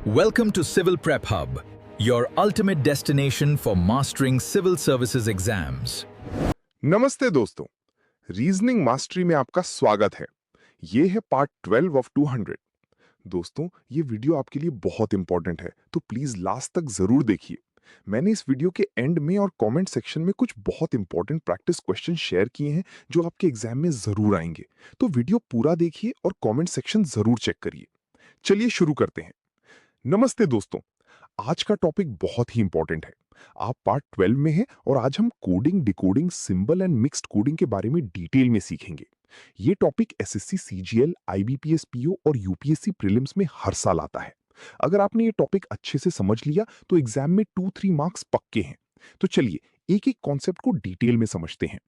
Welcome to Civil Prep Hub, your ultimate destination for mastering civil services exams. नमस्ते दोस्तों, reasoning mastery में आपका स्वागत है। ये है पार्ट 12 ऑफ 200। दोस्तों, ये वीडियो आपके लिए बहुत इंपॉर्टेंट है, तो प्लीज लास्ट तक जरूर देखिए। मैंने इस वीडियो के एंड में और कमेंट सेक्शन में कुछ बहुत इंपॉर्टेंट प्रैक्टिस क्वेश्चन शेयर किए हैं जो आपके एग्जाम में जरूर आएंगे। तो वीडियो पूरा देखिए और कमेंट सेक्शन जरूर चेक करिए। चलिए शुरू करते हैं। नमस्ते दोस्तों, आज का टॉपिक बहुत ही इंपॉर्टेंट है। आप पार्ट 12 में हैं और आज हम coding, decoding, symbol and mixed coding के बारे में डिटेल में सीखेंगे। ये topic SSC, CGL, IBPS, PO और यूपीएससी प्रीलिम्स में हर साल आता है। अगर आपने ये टॉपिक अच्छे से समझ लिया तो एग्जाम में 2-3 मार्क्स पक्के हैं। तो चलिए एक एक कॉन्सेप्ट को डिटेल में समझते हैं।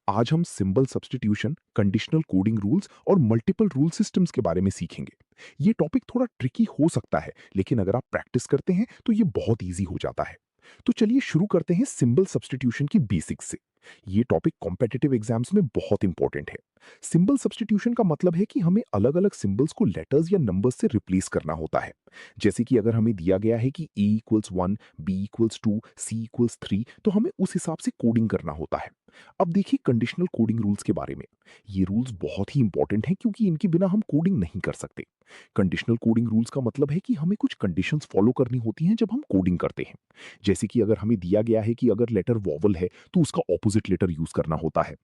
आज हम symbol substitution, conditional coding rules और मल्टीपल रूल सिस्टम्स के बारे में सीखेंगे। ये टॉपिक थोड़ा ट्रिकी हो सकता है, लेकिन अगर आप प्रैक्टिस करते हैं तो ये बहुत ईजी हो जाता है। तो चलिए शुरू करते हैं सिंबल सब्स्टिट्यूशन की बेसिक्स से। ये टॉपिक कॉम्पिटिटिव एग्जाम्स में बहुत इंपॉर्टेंट है। सिंबल सब्स्टिट्यूशन का मतलब है कि हमें अलग अलग सिंबल्स को लेटर्स या नंबर्स से रिप्लेस करना होता है। जैसे कि अगर हमें दिया गया है कि a equals 1, b equals 2, c equals 3, तो हमें उस हिसाब से कोडिंग करना होता है। अब देखिए कंडीशनल कोडिंग रूल्स के बारे में। ये रूल्स बहुत ही इंपॉर्टेंट हैं क्योंकि इनके बिना हम कोडिंग नहीं कर सकते। कंडीशनल कोडिंग रूल्स का मतलब है कि हमें कुछ कंडीशंस फॉलो करनी होती हैं जब हम कोडिंग करते हैं। जैसे कि अगर हमें दिया गया है कि अगर लेटर वॉवल है तो उसका ऑपोजिट लेटर यूज करना होता है।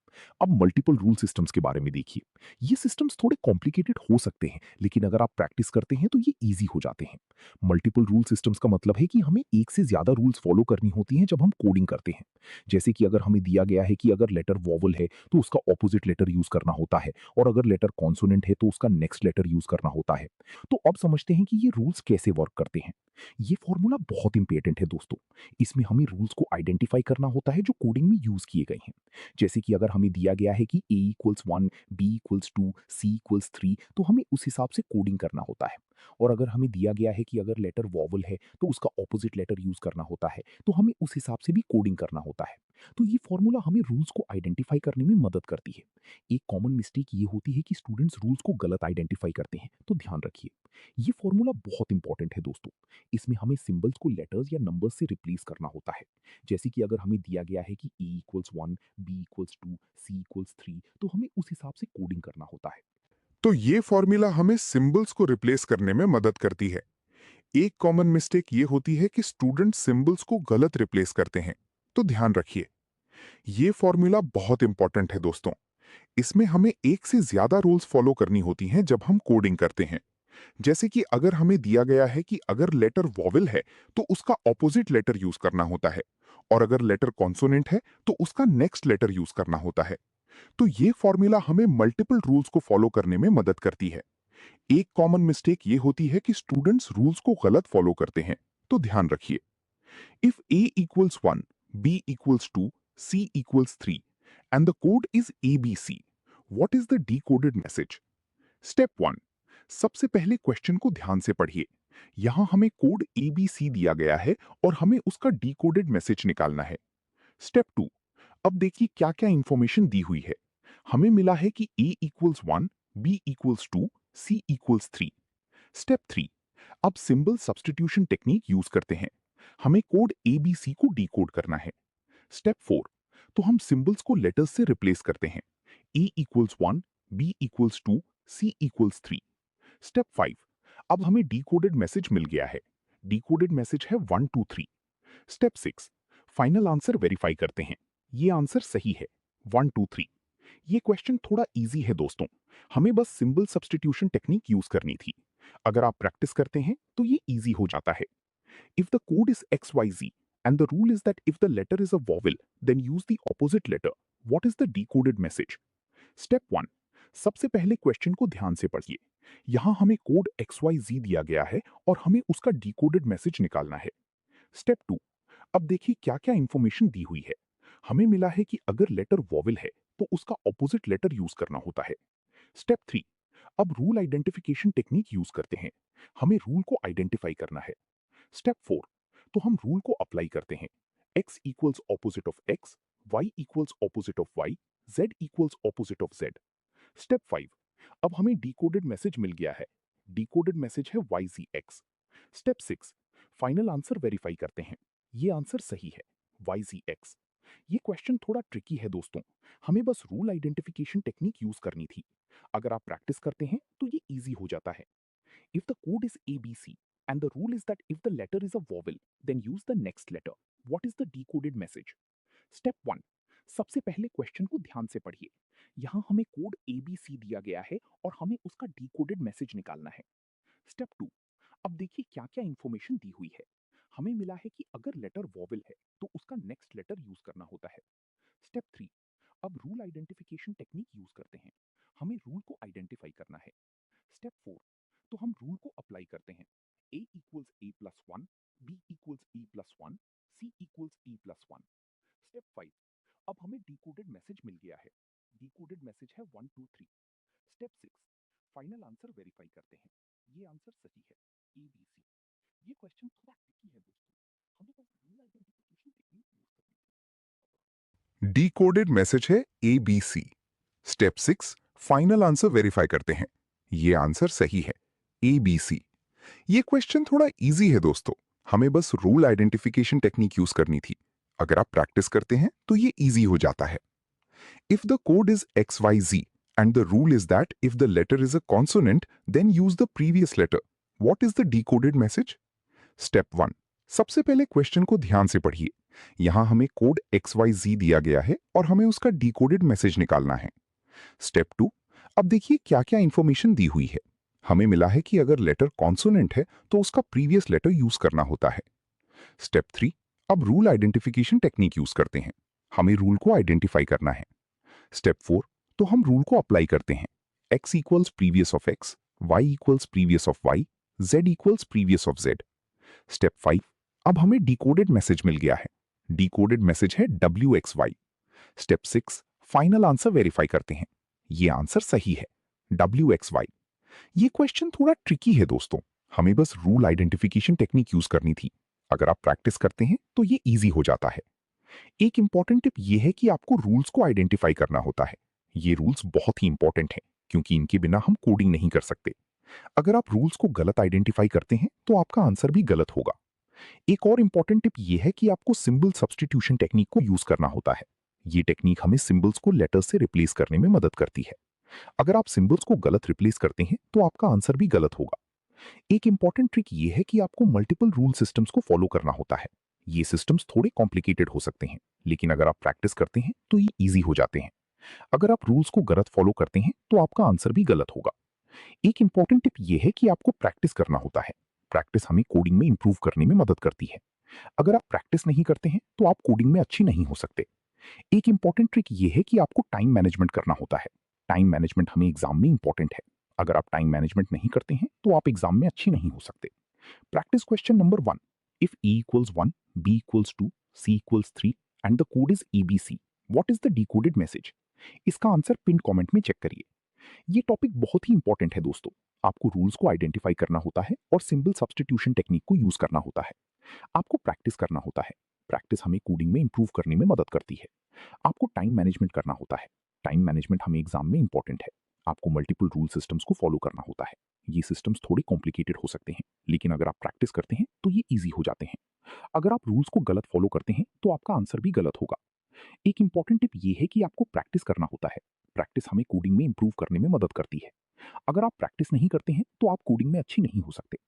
अब मल्टीपल रूल सिस्टम्स के बारे में देखिए। ये सिस्टम्स थोड़े कॉम्प्लिकेटेड हो सकते हैं, लेकिन अगर आप प्रैक्टिस करते हैं तो ये ईजी हो जाते हैं। मल्टीपल रूल सिस्टम्स का मतलब है कि हमें एक से ज्यादा रूल्स फॉलो करनी होती हैं जब हम कोडिंग करते हैं। जैसे कि अगर हमें दिया गया है कि अगर लेटर वॉवल है तो उसका ऑपोजिट लेटर यूज करना होता है, और अगर लेटर कॉन्सोनेंट है तो उसका नेक्स्ट लेटर यूज करना होता है। तो अब समझते हैं कि ये रूल्स कैसे वर्क करते हैं। ये फॉर्मूला बहुत इंपॉर्टेंट है दोस्तों। इसमें हमें रूल्स को आइडेंटिफाई करना होता है जो कोडिंग में यूज किए गए हैं। जैसे कि अगर हमें दिया गया है कि a equals 1, b equals 2, c equals 3, तो हमें उस हिसाब से कोडिंग करना होता है। और अगर हमें दिया गया है कि अगर लेटर वॉवल है तो उसका ऑपोजिट लेटर यूज करना होता है, तो हमें उस हिसाब से भी कोडिंग करना होता है। तो ये फॉर्मूला हमें रूल्स को आइडेंटिफाई करने में मदद करती है। एक कॉमन मिस्टेक ये होती है कि स्टूडेंट्स रूल्स को गलत आइडेंटिफाई करते हैं, तो ध्यान रखिए। ये फॉर्मूला बहुत इंपॉर्टेंट है दोस्तों। इसमें हमें सिंबल्स को लेटर्स या नंबर्स से रिप्लेस करना होता है। जैसे कि अगर हमें दिया गया है कि a equals 1, b equals 2, c equals 3, तो हमें उस हिसाब से कोडिंग करना होता है। तो ये फॉर्मूला हमें सिंबल्स को रिप्लेस करने में मदद करती है। एक कॉमन मिस्टेक ये होती है कि स्टूडेंट सिंबल्स को गलत रिप्लेस करते हैं। तो ध्यान रखिए, ये फॉर्मूला बहुत इंपॉर्टेंट है दोस्तों। इसमें हमें एक से ज्यादा रूल्स फॉलो करनी होती हैं जब हम कोडिंग करते हैं। जैसे कि अगर हमें दिया गया है कि अगर लेटर वॉवेल है तो उसका ऑपोजिट लेटर यूज करना होता है, और अगर लेटर कॉन्सोनेंट है तो उसका नेक्स्ट लेटर यूज करना होता है। तो ये फॉर्मूला हमें मल्टीपल रूल्स को फॉलो करने में मदद करती है। एक कॉमन मिस्टेक ये होती है कि स्टूडेंट्स रूल्स को गलत फॉलो करते हैं। तो ध्यान रखिए, if a equals 1, b equals 2, c equals 3 and the code is abc, what is the decoded message? Step 1, सबसे पहले क्वेश्चन को ध्यान से पढ़िए। यहां हमें कोड abc दिया गया है और हमें उसका डिकोडेड मैसेज निकालना है। स्टेप 2, अब देखिए क्या क्या इंफॉर्मेशन दी हुई है। हमें मिला है कि a equals 1, b equals 2, c equals 3। Step 3, अब सिंबल सब्स्टिट्यूशन टेक्निक यूज करते हैं। हमें कोड एबीसी को डिकोड करना है। स्टेप 4, तो हम सिंबल्स को लेटर्स से रिप्लेस करते हैं। ए इक्वल्स 1, बी इक्वल्स 2, सी इक्वल्स 3। स्टेप 5, अब हमें डिकोडेड मैसेज मिल गया है। डिकोडेड मैसेज है 1 2 3। स्टेप 6, फाइनल आंसर वेरीफाई करते हैं। ये आंसर सही है, 1 2 3। ये क्वेश्चन थोड़ा इजी है दोस्तों। हमें बस सिंबल सब्स्टिट्यूशन टेक्निक यूज करनी थी। अगर आप प्रैक्टिस करते हैं तो ये इजी हो जाता है। If the code is XYZ and the rule is that if the letter is a vowel, then use the opposite letter. What is the decoded message? Step 1, सबसे पहले क्वेश्चन को ध्यान से पढ़िए। यहां हमें कोड XYZ दिया गया है और हमें उसका डिकोडेड मैसेज निकालना है। स्टेप 2, अब देखिए क्या क्या इंफॉर्मेशन दी हुई है। हमें मिला है कि अगर लेटर वॉवेल है तो उसका ऑपोजिट लेटर यूज करना होता है। स्टेप 3, अब रूल आइडेंटिफिकेशन टेक्निक यूज करते हैं। हमें रूल को आइडेंटिफाई करना है। स्टेप 4, तो हम रूल को अप्लाई करते हैं। x equals opposite of x, y equals opposite of y, z equals opposite of z। Step 5, अब हमें डिकोडेड मैसेज मिल गया है। डिकोडेड मैसेज है YZX। Step 6, final answer verify करते हैं। ये आंसर सही है, YZX। ये क्वेश्चन थोड़ा ट्रिकी है दोस्तों, हमें बस रूल आइडेंटिफिकेशन टेक्निक यूज करनी थी। अगर आप प्रैक्टिस करते हैं तो ये इजी हो जाता है। If the code is ABC and the rule is that if the letter is a vowel, then use the next letter. What is the decoded message? Step 1, सबसे पहले क्वेश्चन को ध्यान से पढ़िए। यहाँ हमें कोड ABC दिया गया है और हमें उसका डिकोडेड मैसेज निकालना है। स्टेप 2, अब देखिए क्या क्या इंफॉर्मेशन दी हुई है। हमें मिला है कि अगर लेटर वॉवेल है तो उसका नेक्स्ट लेटर यूज करना होता है। स्टेप 3, अब रूल आइडेंटिफिकेशन टेक्निक यूज करते हैं। हमें रूल को आइडेंटिफाई करना है। स्टेप 4, तो हम रूल को अप्लाई करते हैं। A equals A+1, B equals E+1, C equals E+1। Step 5, अब हमें डिकोडेड मैसेज मिल गया है। डिकोडेड मैसेज है 1 2 3। स्टेप 6, फाइनल आंसर वेरीफाई करते हैं। ये आंसर सही है, ABC। ये क्वेश्चन थोड़ा ट्रिकी है दोस्तों, हमें बस रूल आइडेंटिफिकेशन टेक्निक यूज करनी है। डिकोडेड मैसेज है ABC। Step 6, final answer verify करते हैं। ये आंसर सही है, ABC। ये क्वेश्चन थोड़ा इजी है दोस्तों, हमें बस रूल आइडेंटिफिकेशन टेक्निक यूज करनी थी। अगर आप प्रैक्टिस करते हैं तो ये इजी हो जाता है। If the code is XYZ and the rule is that if the letter is a consonant, then use the previous letter. What is the decoded message? Step 1, सबसे पहले क्वेश्चन को ध्यान से पढ़िए। यहां हमें कोड XYZ दिया गया है और हमें उसका डिकोडेड मैसेज निकालना है। स्टेप 2, अब देखिए क्या क्या इंफॉर्मेशन दी हुई है। हमें मिला है कि अगर लेटर कॉन्सोनेंट है तो उसका प्रीवियस लेटर यूज करना होता है। स्टेप 3, अब रूल आइडेंटिफिकेशन टेक्निक यूज करते हैं। हमें रूल को आइडेंटिफाई करना है। स्टेप 4, तो हम रूल को अप्लाई करते हैं। x equals previous of x, y equals previous of y, z equals previous of z। Step 5, अब हमें डिकोडेड मैसेज मिल गया है। डिकोडेड मैसेज है WXY। Step 6, final answer verify करते हैं। ये आंसर सही है, WXY। ये क्वेश्चन थोड़ा ट्रिकी है दोस्तों, हमें बस रूल आइडेंटिफिकेशन टेक्निक यूज करनी थी। अगर आप प्रैक्टिस करते हैं तो ये इजी हो जाता है। एक इंपॉर्टेंट टिप ये है कि आपको रूल्स को आइडेंटिफाई करना होता है। ये रूल्स बहुत ही इंपॉर्टेंट हैं क्योंकि इनके बिना हम कोडिंग नहीं कर सकते। अगर आप रूल्स को गलत आइडेंटिफाई करते हैं तो आपका आंसर भी गलत होगा। एक और इंपॉर्टेंट टिप ये है कि आपको सिंबल सब्स्टिट्यूशन टेक्निक को यूज करना होता है। ये टेक्निक हमें सिंबल्स को लेटर्स से रिप्लेस करने में मदद करती है। अगर आप सिंबल्स को गलत रिप्लेस करते हैं तो आपका आंसर भी गलत होगा। एक इंपॉर्टेंट ट्रिक ये है कि आपको मल्टीपल रूल सिस्टम्स को फॉलो करना होता है। ये सिस्टम्स थोड़े कॉम्प्लिकेटेड हो सकते हैं, लेकिन अगर आप प्रैक्टिस करते हैं तो ये इजी हो जाते हैं। अगर आप रूल्स को गलत फॉलो करते हैं तो आपका आंसर भी गलत होगा। एक इंपॉर्टेंट टिप ये है कि आपको प्रैक्टिस करना होता है। प्रैक्टिस हमें कोडिंग में इंप्रूव करने में मदद करती है। अगर आप प्रैक्टिस नहीं करते हैं तो आप कोडिंग में अच्छी नहीं हो सकते। एक इंपॉर्टेंट ट्रिक ये है कि आपको टाइम मैनेजमेंट करना होता है। टाइम मैनेजमेंट हमें एग्जाम में इंपॉर्टेंट है। अगर आप टाइम मैनेजमेंट नहीं करते हैं तो आप एग्जाम में अच्छी नहीं हो सकते। Practice question number 1, if E equals 1, B equals 2, C equals 3 and the code is ABC, what is the decoded message? इसका आंसर पिन कमेंट में चेक करिए। ये टॉपिक बहुत ही इंपॉर्टेंट है दोस्तों। आपको रूल्स को आइडेंटिफाई करना होता है और सिंबल सब्स्टिट्यूशन टेक्निक को यूज करना होता है। आपको प्रैक्टिस करना होता है। प्रैक्टिस हमें कोडिंग में इंप्रूव करने में मदद करती है। आपको टाइम मैनेजमेंट करना होता है। टाइम मैनेजमेंट हमें एग्जाम में इंपॉर्टेंट है। आपको मल्टीपल रूल सिस्टम्स को फॉलो करना होता है। ये सिस्टम्स थोड़े कॉम्प्लिकेटेड हो सकते हैं, लेकिन अगर आप प्रैक्टिस करते हैं तो ये ईजी हो जाते हैं। अगर आप रूल्स को गलत फॉलो करते हैं तो आपका आंसर भी गलत होगा। एक इंपॉर्टेंट टिप ये है कि आपको प्रैक्टिस करना होता है। प्रैक्टिस हमें कोडिंग में इंप्रूव करने में मदद करती है। अगर आप प्रैक्टिस नहीं करते हैं तो आप कोडिंग में अच्छी नहीं हो सकते।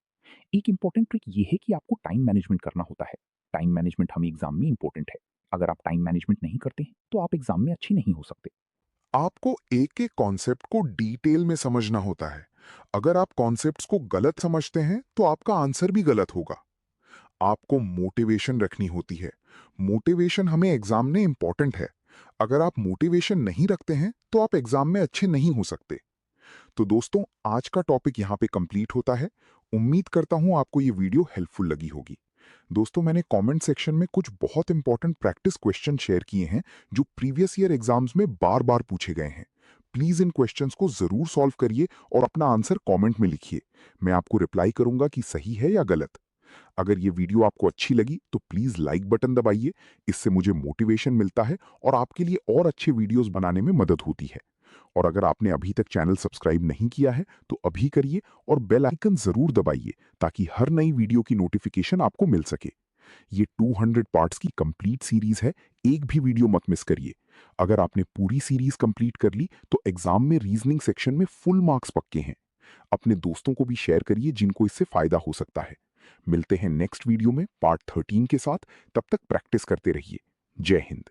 एक इंपॉर्टेंट ट्रिक ये है कि आपको टाइम मैनेजमेंट करना होता है। टाइम मैनेजमेंट हमें एग्जाम में इंपॉर्टेंट है। अगर आप टाइम मैनेजमेंट नहीं करते हैं तो आप एग्जाम में अच्छी नहीं हो सकते। आपको एक एक कॉन्सेप्ट को डिटेल में समझना होता है। अगर आप कॉन्सेप्ट्स को गलत समझते हैं तो आपका आंसर भी गलत होगा। आपको मोटिवेशन रखनी होती है। मोटिवेशन हमें एग्जाम में इंपॉर्टेंट है। अगर आप मोटिवेशन नहीं रखते हैं तो आप एग्जाम में अच्छे नहीं हो सकते। तो दोस्तों, आज का टॉपिक यहाँ पे कंप्लीट होता है। उम्मीद करता हूँ आपको ये वीडियो हेल्पफुल लगी होगी। दोस्तों, मैंने कमेंट सेक्शन में कुछ बहुत इंपॉर्टेंट प्रैक्टिस क्वेश्चन शेयर किए हैं जो प्रीवियस ईयर एग्जाम्स में बार बार पूछे गए हैं। प्लीज इन क्वेश्चंस को जरूर सॉल्व करिए और अपना आंसर कमेंट में लिखिए। मैं आपको रिप्लाई करूंगा कि सही है या गलत। अगर ये वीडियो आपको अच्छी लगी तो प्लीज लाइक बटन दबाइए। इससे मुझे मोटिवेशन मिलता है और आपके लिए और अच्छे वीडियोस बनाने में मदद होती है। और अगर आपने अभी तक चैनल सब्सक्राइब नहीं किया है तो अभी करिए और बेल आइकन जरूर दबाइए ताकि हर नई वीडियो की नोटिफिकेशन आपको मिल सके। ये 200 पार्ट्स की कंप्लीट सीरीज है, एक भी वीडियो मत मिस करिए। अगर आपने पूरी सीरीज कंप्लीट कर ली तो एग्जाम में रीजनिंग सेक्शन में फुल मार्क्स पक्के हैं। अपने दोस्तों को भी शेयर करिए जिनको इससे फायदा हो सकता है। मिलते हैं नेक्स्ट वीडियो में पार्ट 13 के साथ। तब तक प्रैक्टिस करते रहिए। जय हिंद।